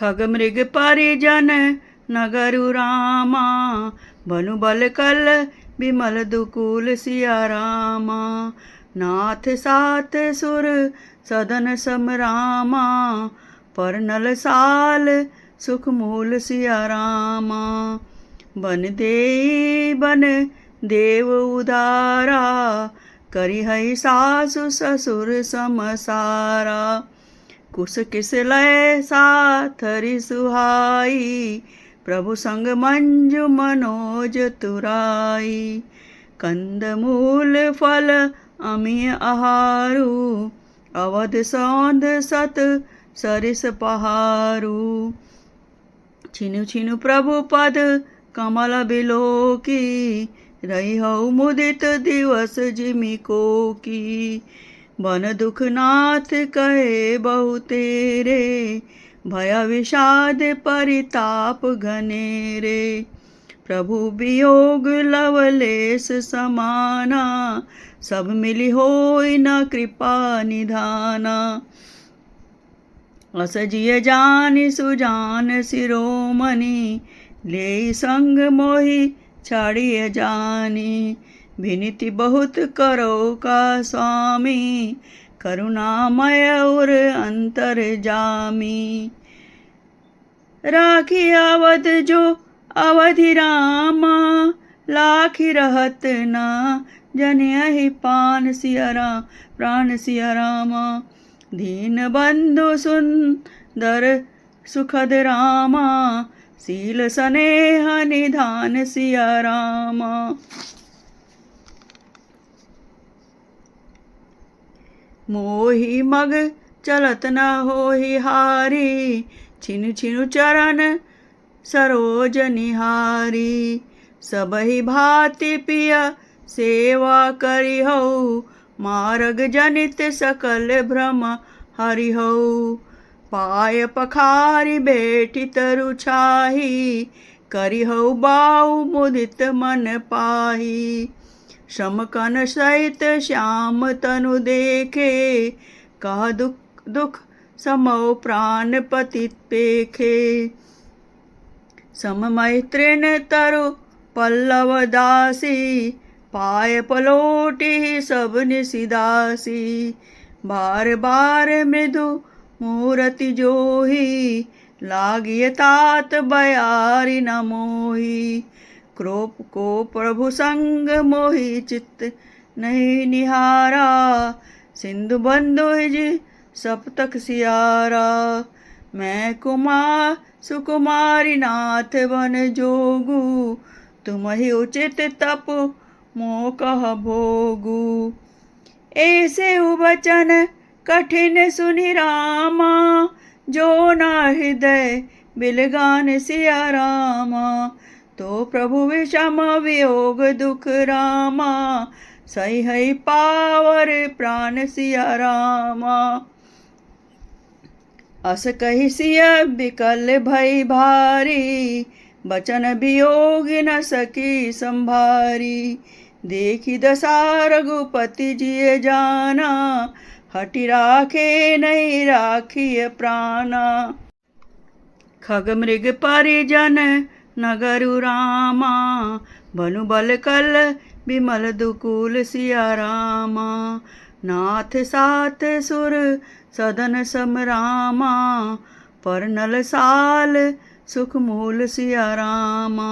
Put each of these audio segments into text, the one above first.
खग मृग परिजन नगरु रामा, बनु बल कल बिमल दुकूल सिया रामा। नाथ सात सुर सदन सम रामा, पर नल साल सुख मूल सिया रामा। बन देई बन देव उदारा, करी हई सासु ससुर समसारा। कुस किस लय साथरी सुहाई, प्रभु संग मंजु मनोज तुराई। कंद मूल फल अमिय आहारू, अवध सौंद सत सरिस पहारू। छिनु छिनु प्रभु पद कमल बिलोकी, रही हऊ मुदित दिवस जिमि कोकी। बन दुख नाथ कहे बहु तेरे, भय विषाद परिताप घनेरे। प्रभु वियोग लवलेस समाना, सब मिली होई न कृपा निधाना। अस जिय जानि सुजान शिरोमणि, लेई संग मोहि छाड़िय जानी। विनती बहुत करो का स्वामी, करुणामय और अंतर जामी। राखी अवध जो अवधि रामा, लाखी रहत ना जनियहि पान सिया राम प्राण सिया रामा। दीन बंधु सुंदर सुखद रामा, शील स्नेह निधान सिया रामा। मोहि मग चलत न होहि हारी, छिनु छिनु चरण सरोज निहारी। सबहि भांति पिय सेवा करि हऊ, मार्ग जनित सकल भ्रम हरि हऊ। पाय पखारि बैठी तरु छाही, करि हऊ बाऊ मुदित मन पाही। श्रम कन सहित श्याम तनु देखे, कह दुख दुख समौ प्राण पति पेखे। सममय तृण तरु पल्लव दासी, पाय पलोटी सब निसिदासी। बार बार मृदु मूरति जोही, लागिय तात बयारी न मोही। क्रोप को प्रभु संग मोहि चित्त नहीं निहारा, सिंधु बंधु जी सप्तक सियारा। मैं कुमार सुकुमारी नाथ बन जोगू, तुम ही उचित तप मो कह भोगू। ऐसे वचन कठिन सुनि रामा, जो न हृदय बिलगान सिया रामा। तो प्रभु विषम वियोग दुख रामा, सही है पावर प्राण सिया रामा। अस कहि सिया बिकल भई भारी, बचन वियोग न सकी संभारी। देखी दशा रघुपति जिय जाना, हटि राखे नहीं राखिय प्राणा। खग मृग परिजन नगरु रामा, बनु बल कल बिमल दुकूल सिया रामा। नाथ सात सुर सदन सम रामा, पर नल साल सुख मूल सिया रामा।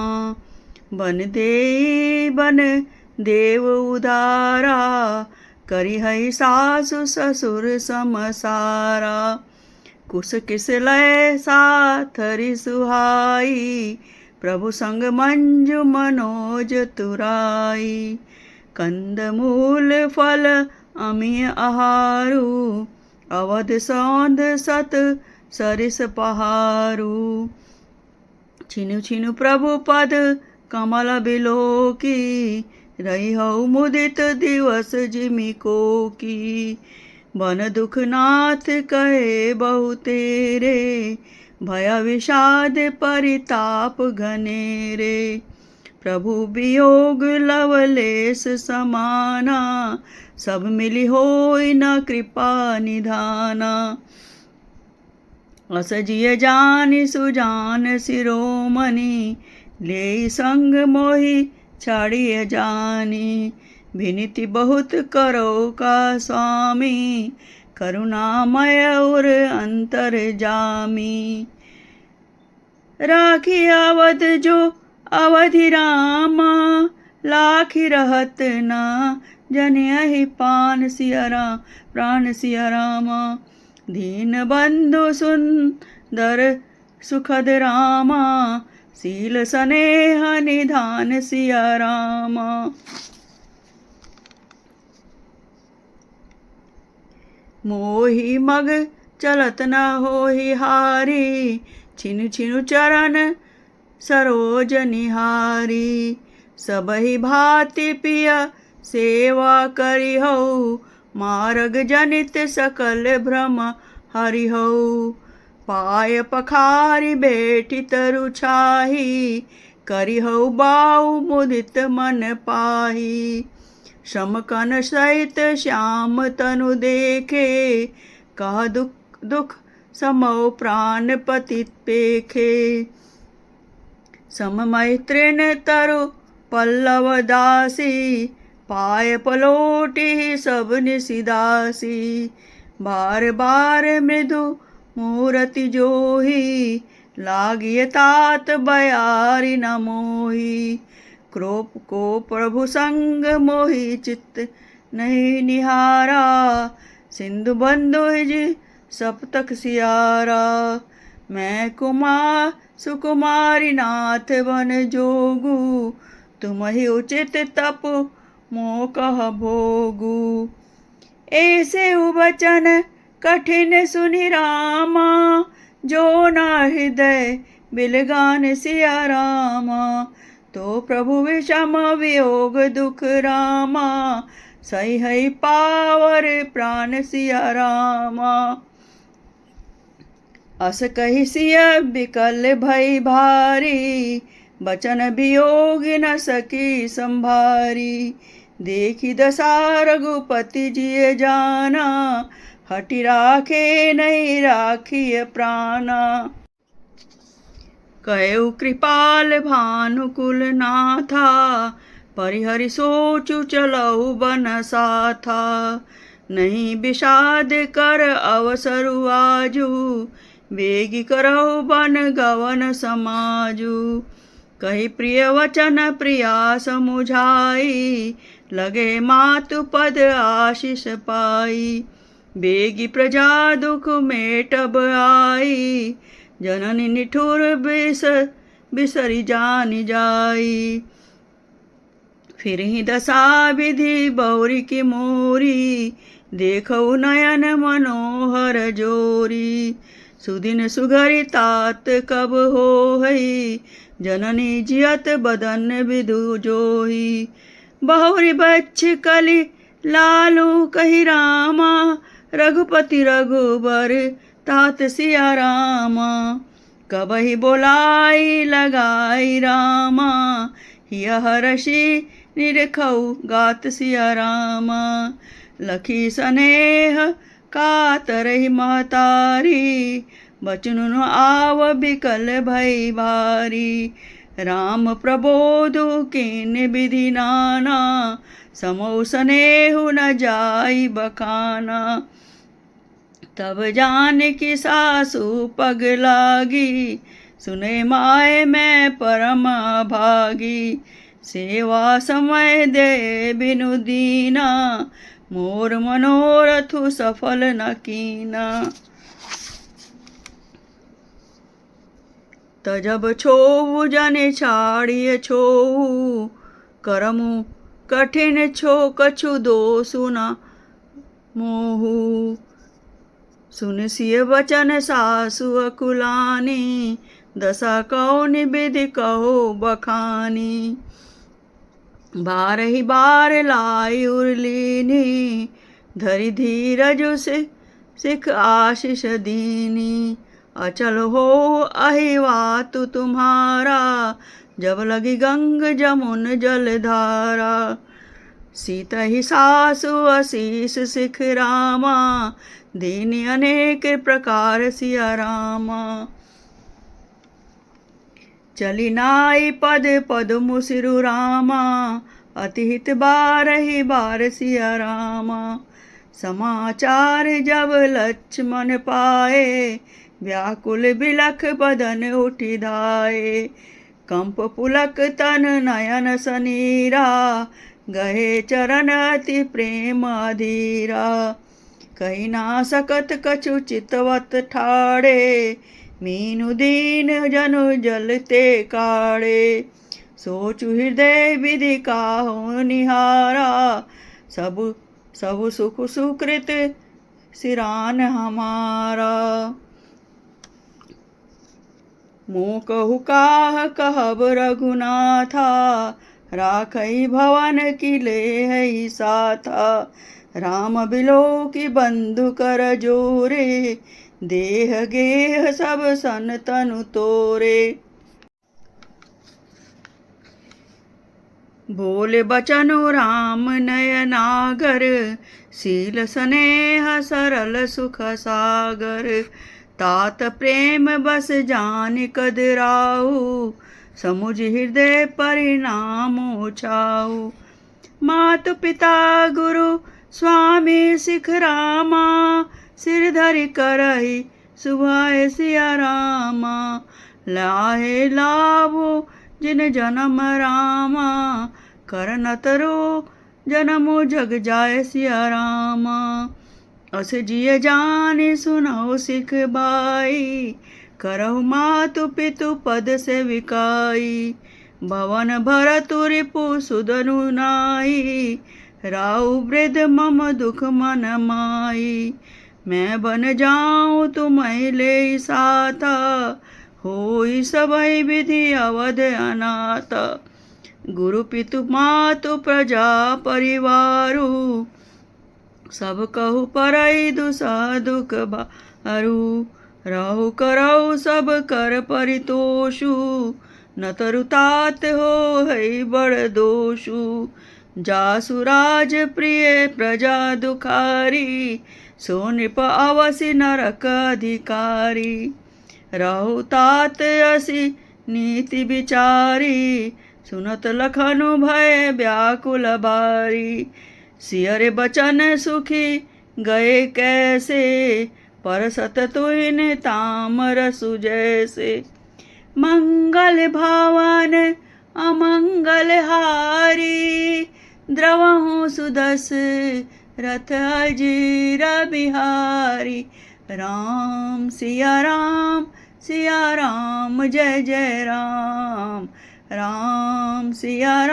बन देई बन देव उदारा, करी हई सासु ससुर समसारा। कुस किस लय साथरी सुहाई, प्रभु संग मंजु मनोज तुराई। कंद मूल फल अमिय आहारू, अवध सौंद सत सरिस पहारू। छिनु छिनु प्रभु पद कमल बिलोकी, रही हऊ मुदित दिवस जिमि कोकी। बन दुख नाथ कहे बहु तेरे, भय विषाद परिताप घनेरे। प्रभु वियोग लवलेस समाना, सब मिली होई न कृपा निधाना। अस जिय जानि सुजान शिरोमणि, ले संग मोहि छाड़िय जानी। विनती बहुत करो का स्वामी, करुणामय और अंतर जामी। राखी अवध जो अवधि रामा, लाखी रहत ना जनियहि पान सिया राम, प्राण सिया रामा। दीन बंधु सुंदर सुखद रामा, शील स्नेह निधान सिया रामा। मोहि मग चलत न होहि हारी, छिनु छिनु चरण सरोज निहारी। सबहि भांति पिय सेवा करिहउ, मार्ग जनित सकल भ्रम हरिहउ। पाय पखारि बैठी तरु छाही, करिहउ बाऊ मुदित मन पाही। समकन सहित श्याम तनु देखे, कह दुख दुख समौ प्राण पति पेखे। सममय तृण तरु पल्लव दासी, पाय पलोटी सब निशिदासी। बार बार मृदु मूरति जोही, लागिय तात बयारी न मोही। क्रोप को प्रभु संग मोहि चित्त नहीं निहारा, सिंधु बंधु जी सप्तक सियारा। मैं कुमार सुकुमारी नाथ बन जोगू, तुम ही उचित तप मो कह भोगू। ऐसे वचन कठिन सुनि रामा, जो न हृदय बिलगान सिया रामा। तो प्रभु विषम वियोग दुख रामा, सही है पावर प्राण सिया रामा। अस कहि सिय बिकल भई भारी, बचन वियोग न सकी संभारी। देखी दशा रघुपति जिय जाना, हटि राखे नहीं राखिय प्राणा। कहु कृपाल भानुकुल नाथा, परिहरि सोचु चलऊ बन साथा। नहीं विषाद कर अवसरु आजू, बेगी करहु बन गवन समाजू। कही प्रिय वचन प्रिया समुझाई, लगे मातु पद आशीष पाई। बेगी प्रजा दुख मेटब आई, जननी निठुर बिसरी जानि जाई। फिर ही दशा विधि बौरी की मोरी, देखऊ नयन मनोहर जोरी। सुदिन सुघरी तात कब होई, जननी जियत बदन विधु जोही। बहुरी बच्छ कली लालू कही रामा, रघुपति रघुबर तात सिया रामा। कबहि बोलाई लगाई रामा, हिय हरषि निरखऊ गात सिया रामा। लखी स्नेह कातरहि महतारी, बचनु आव बिकल भई भारी। राम प्रबोधु कीन विधि नाना, समौ स्नेहु न जाई बखाना। तब जानकी सासु पग लागी, सुने माय मैं परम भागी। सेवा समय दे बिनु दीना, मोर मनोरथु सफल न कीना। तजब छोऊ जने छाड़िय छोऊ, करमु कठिन छो कछु दोषु न मोहू। सुन सिय वचन सासु अकुलानी, दशा कौन विधि कहो बखानी। बारहि बार लाई उर्लीनी, धरि धीरज सिख आशीष दीनी। अचल हो अहिवातु तुम्हारा, जब लगी गंग जमुन जलधारा। सीत ही सासु असीस सिख रामा, दीन अनेक प्रकार सिया रामा। चली नाई पद पद मुसिरु रामा, अति हित बारहि बार सिया रामा। समाचार जब लक्ष्मण पाए, व्याकुल बिलख बदन उठि धाये। कंप पुलक तन नयन सनीरा, गहे चरण अति प्रेम अधीरा। कही ना सकत कछु चितवत ठाड़े, मीनु दीन जनु जलते काड़े। सोचु हृदय विधि काहु निहारा, सब सब सुख सुकृत सिरान हमारा। मोह कहु काह कहब रघुनाथा, राखई भवन की लेहई साथा। राम बिलो की बंधु कर जोरे, देह गेह सब सन तनु तोरे। बोले बचनु राम नयनागर, शील स्नेह सरल सुख सागर। तात प्रेम बस जान कदराऊ, समुझ हृदय परिणाम छाऊ। मातु पिता गुरु स्वामी सिख रामा, सिर धरि करहि सुभाय सिया रामा। लाहे लाभो जिन जन्म रामा, करन तरो जन्मो जग जाय सिया रामा। अस जिय जानि सुनौ सिख बाई, करहु मातु पितु पद सेविकाई। भवन भरतु रिपु सुदनु नाई, राउ वृद्ध मम दुख मन माई। मैं बन जाऊं तुम्हें ले साथा, होई सबई विधि अवध अनाथ। गुरु पितु मातु प्रजा परिवारु, सब कहु परई दुसह दुख बारू। रहु करऊ सब कर परितोषु, न तरु तात हो है बड़ दोषु। जासु राज प्रिय प्रजा दुखारी, सो नृप अवसि नरक अधिकारी। रहु तात असी नीति विचारी, सुनत लखनु भय व्याकुल बारी। सियर बचन सुखी गए कैसे, परसत तुहिन तामर सुजैसे। मंगल भावन अमंगल हारी, द्रवहु सुदस रथ अजीर बिहारी। राम सिया राम जय जय राम। राम सिया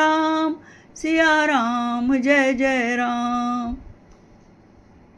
राम जय जय राम।